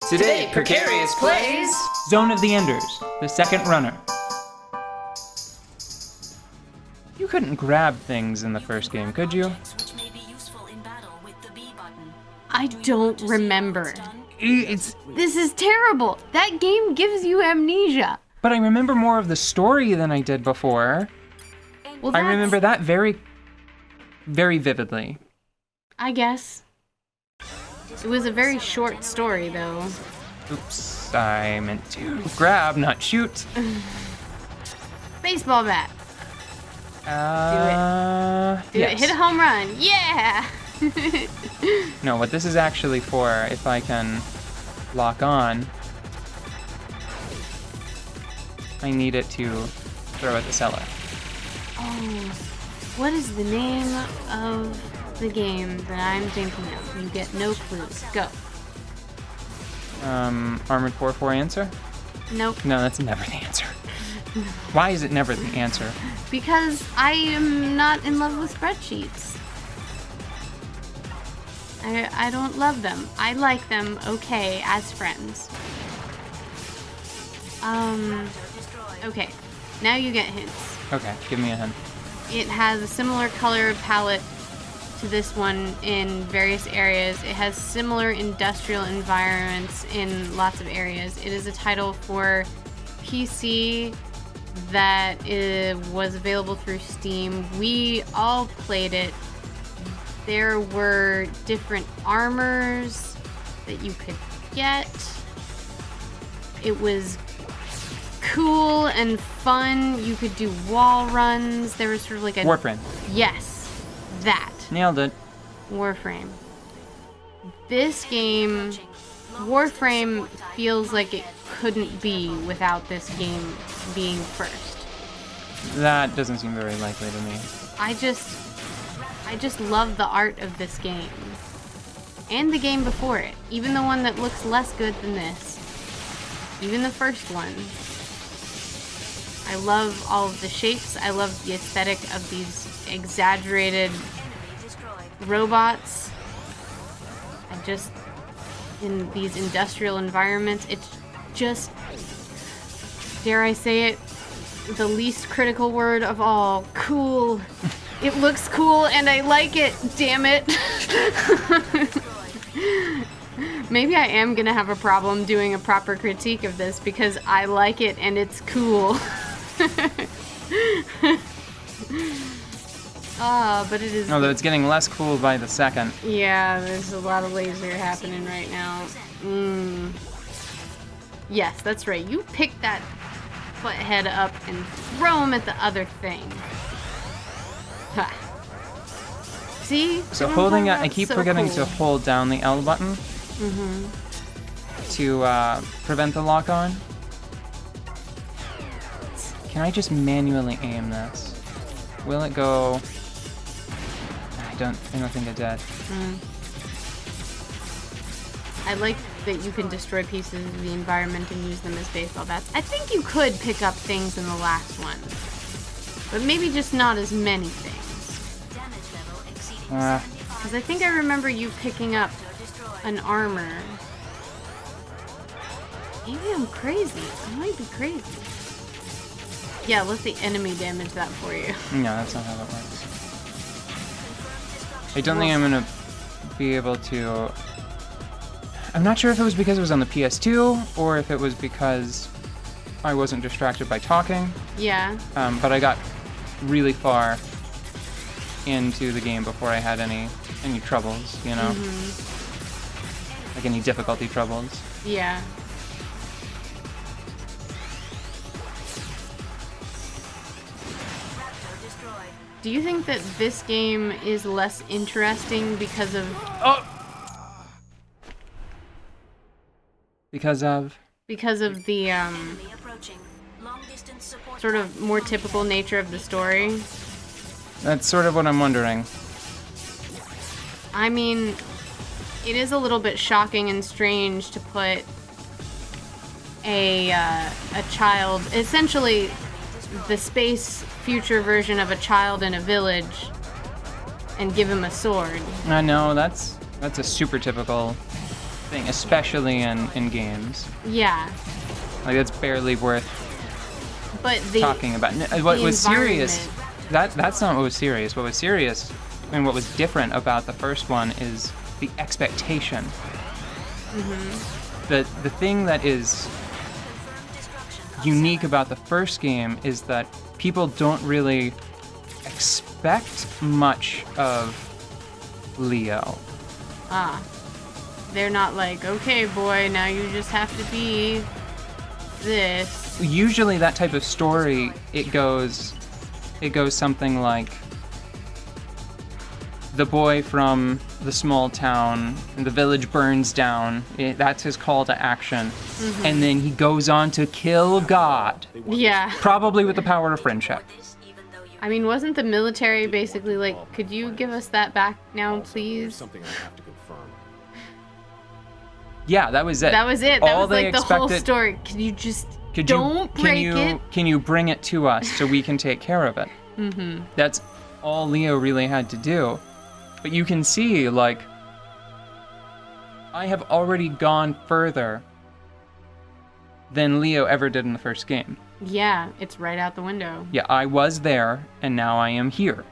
Today, Precarious plays Zone of the Enders, the second runner. You couldn't grab things in the first game, could you? I don't remember. It's... This is terrible. That game gives you amnesia. But I remember more of the story than I did before. Well, I remember that very, very vividly. I guess. It was a very short story, though. Oops, I meant to grab, not shoot. Baseball bat. Do yes. it. Hit a home run. Yeah! No, what this is actually for, if I can lock on, I need it to throw at the cellar. Oh, what is the name of the game that I'm thinking of? You get no clues. Go. Armored 4-4 answer? Nope. No, that's never the answer. Why is it never the answer? Because I am not in love with spreadsheets. I don't love them. I like them okay as friends. Okay. Now you get hints. Okay, give me a hint. It has a similar color palette to this one in various areas. It has similar industrial environments in lots of areas. It is a title for PC that was available through Steam. We all played it. There were different armors that you could get. It was cool and fun. You could do wall runs. There was sort of like a... Warframe. Yes, that. Nailed it. Warframe. This game, Warframe feels like it couldn't be without this game being first. That doesn't seem very likely to me. I just love the art of this game. And the game before it. Even the one that looks less good than this. Even the first one. I love all of the shapes. I love the aesthetic of these exaggerated robots. In these industrial environments, it's just, dare I say it, the least critical word of all, cool. It looks cool and I like it, damn it. Maybe I am gonna have a problem doing a proper critique of this because I like it and it's cool. But it is... Although it's getting less cool by the second. Yeah, there's a lot of laser happening right now. Yes, that's right. You pick that butt head up and throw him at the other thing. Ha. See? So holding it, I keep forgetting to hold down the L button to prevent the lock on. Can I just manually aim this? Will it go? I don't think it did. I like that you can destroy pieces of the environment and use them as baseball bats. I think you could pick up things in the last one, but maybe just not as many things. Because I think I remember you picking up an armor. Maybe I'm crazy. I might be crazy. Yeah, let the enemy damage that for you. No, that's not how that works. I don't think I'm gonna be able to... I'm not sure if it was because it was on the PS2, or if it was because I wasn't distracted by talking. Yeah. But I got really far into the game before I had any troubles, you know? Like any difficulty troubles. Yeah. Do you think that this game is less interesting because of... Oh! Because of? Because of the, sort of more typical nature of the story? That's sort of what I'm wondering. I mean, it is a little bit shocking and strange to put a child, essentially the space future version of a child in a village, and give him a sword. I know, that's a super typical thing, especially in games. Yeah. Like, it's barely worth But the talking about. What the was serious, environment- that's not what was serious. What was serious and what was different about the first one is the expectation. The thing that is unique about the first game is that people don't really expect much of Leo. They're not like, okay, boy, now you just have to be this. Usually that type of story, it goes something like the boy from the small town, and the village burns down. That's his call to action. And then he goes on to kill God. Yeah. Probably with the power of friendship. I mean, wasn't the military basically like, could you give us that back now, please? Something I have to confirm. Yeah, that was it. That was it. That All was like they the whole expected- story. Can you just Could don't you, break it? Can you bring it to us so we can take care of it? That's all Leo really had to do. But you can see, like, I have already gone further than Leo ever did in the first game. Yeah, it's right out the window. Yeah, I was there, and now I am here.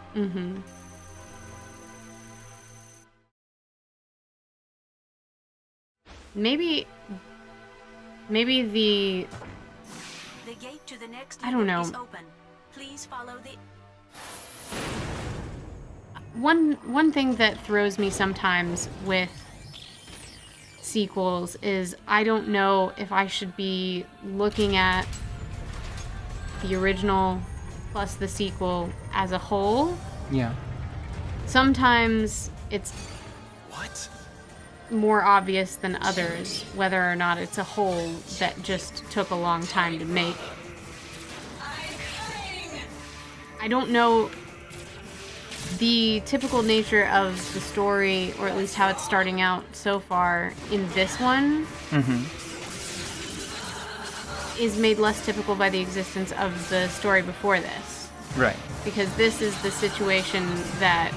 Maybe the gate to the next I don't know. is open. Please follow the one thing that throws me sometimes with sequels is I don't know if I should be looking at the original plus the sequel as a whole. Yeah. Sometimes it's What? more obvious than others whether or not it's a whole that just took a long time to make. I don't know the typical nature of the story, or at least how it's starting out so far in this one, is made less typical by the existence of the story before this. Right. Because this is the situation that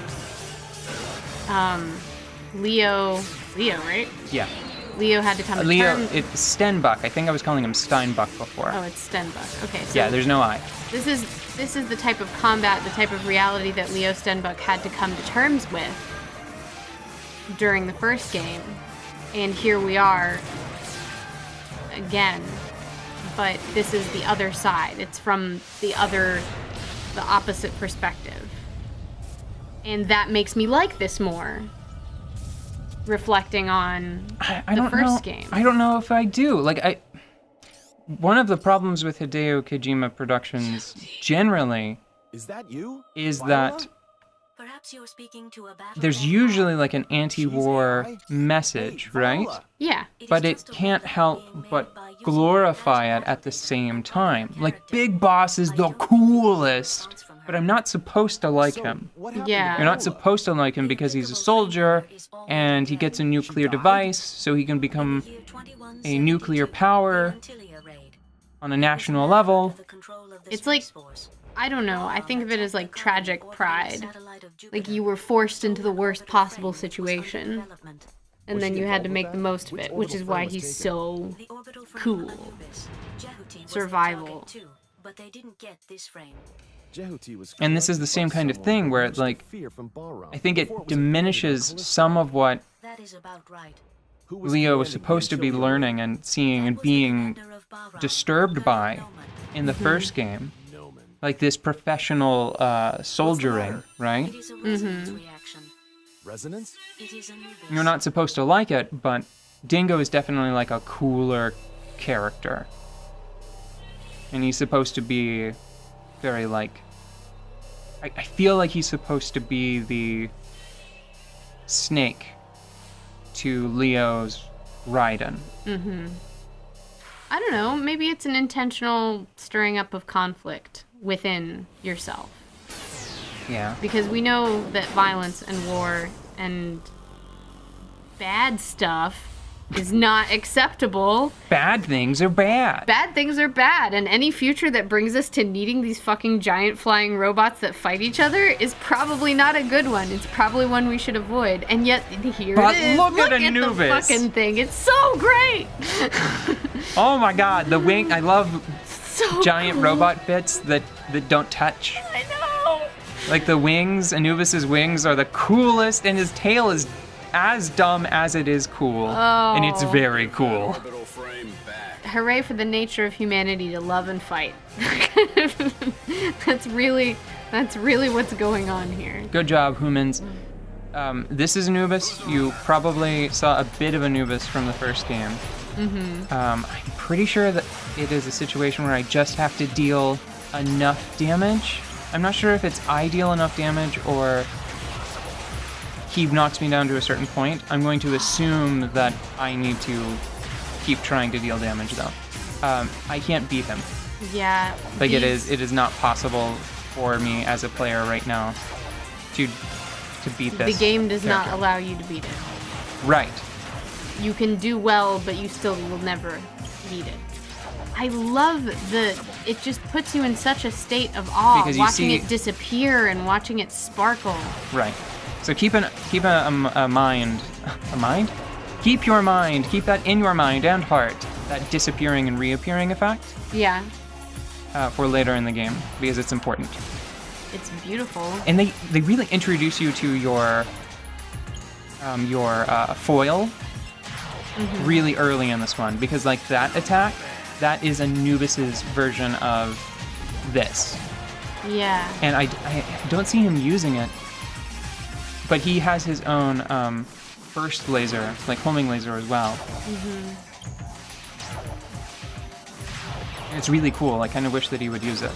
Leo, right? Yeah. Leo had to come to Leo, terms. it's Stenbuck. I think I was calling him Steinbuck before. Oh, it's Stenbuck. Okay, so Yeah, there's no I. this is the type of combat, the type of reality that Leo Stenbuck had to come to terms with during the first game. And here we are again. But this is the other side. It's from the opposite perspective. And that makes me like this more. Reflecting on I the don't first know. game. I don't know if I do. One of the problems with Hideo Kojima Productions generally Is that you? is Viola? that Perhaps you're speaking to a battle. there's usually like an anti-war She's AI. message, Hey, right? Viola. Yeah. But it can't help but glorify it at the same time. Like, Big Boss is the coolest, but I'm not supposed to like him. What happened Yeah. to You're not Viola? supposed to like him because he's a soldier and he gets a nuclear device so he can become a nuclear power on a national level. It's like, I don't know, I think of it as like tragic pride. Like you were forced into the worst possible situation, and then you had to make the most of it, which is why he's so cool. Survival. But they didn't get this frame. Jehuti was And this is the same kind of thing where it's like, fear from Balram I think before it was a diminishes candidate. some of what That is about right. Who was Leo was commanding supposed to the be Imperial learning and seeing and being disturbed by in the first game. Nomen? Like this professional soldiering, right? It is a resonance reaction. Resonance? It is Anubis. You're not supposed to like it, but Dingo is definitely like a cooler character. And he's supposed to be very like... I feel like he's supposed to be the snake to Leo's Raiden. I don't know, maybe it's an intentional stirring up of conflict within yourself. Yeah. Because we know that violence and war and bad stuff is not acceptable. Bad things are bad. Bad things are bad, and any future that brings us to needing these fucking giant flying robots that fight each other is probably not a good one. It's probably one we should avoid. And yet, here But it is. look at the Anubis. fucking thing. It's so great. Oh my god, the wing. I love So giant cool. robot bits that don't touch. I know. Like the wings, Anubis's wings are the coolest, and his tail is as dumb as it is cool. And it's Oh. very cool. Orbital frame back. Hooray for the nature of humanity to love and fight. That's really what's going on here. Good job, humans. This is Anubis. You probably saw a bit of Anubis from the first game. I'm pretty sure that it is a situation where I just have to deal enough damage. I'm not sure if it's I deal enough damage or he knocks me down to a certain point. I'm going to assume that I need to keep trying to deal damage though. I can't beat him. Yeah. Like it these- is not possible for me as a player right now to beat this. The game does not character. allow you to beat it. Right. You can do well, but you still will never beat it. I love it just puts you in such a state of awe, Because you watching see- it disappear and watching it sparkle. Right. So keep a mind. A mind? Keep your mind. Keep that in your mind and heart. That disappearing and reappearing effect Yeah, for later in the game because it's important. it's beautiful. And they really introduce you to your foil really early in this one because like that attack, that is Anubis's version of this. Yeah. And I don't see him using it, but he has his own burst laser, like homing laser as well. It's really cool. I kind of wish that he would use it.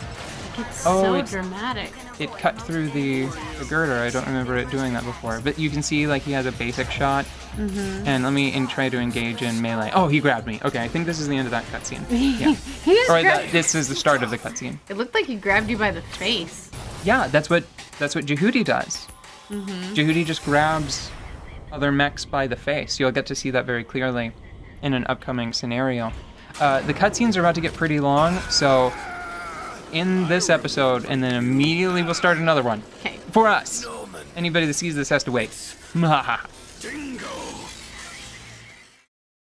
It's Oh, so it's- dramatic. It cut through the girder. I don't remember it doing that before. But you can see like he has a basic shot. And let me try to engage in melee. Oh, he grabbed me. Okay, I think this is the end of that cutscene. Yeah. He just Or grabbed- this is the start of the cutscene. It looked like he grabbed you by the face. Yeah, that's what Jehudi does. Jehudi just grabs other mechs by the face. You'll get to see that very clearly in an upcoming scenario. The cutscenes are about to get pretty long, so in this episode, and then immediately we'll start another one. Okay. For us. Anybody that sees this has to wait. Dingo.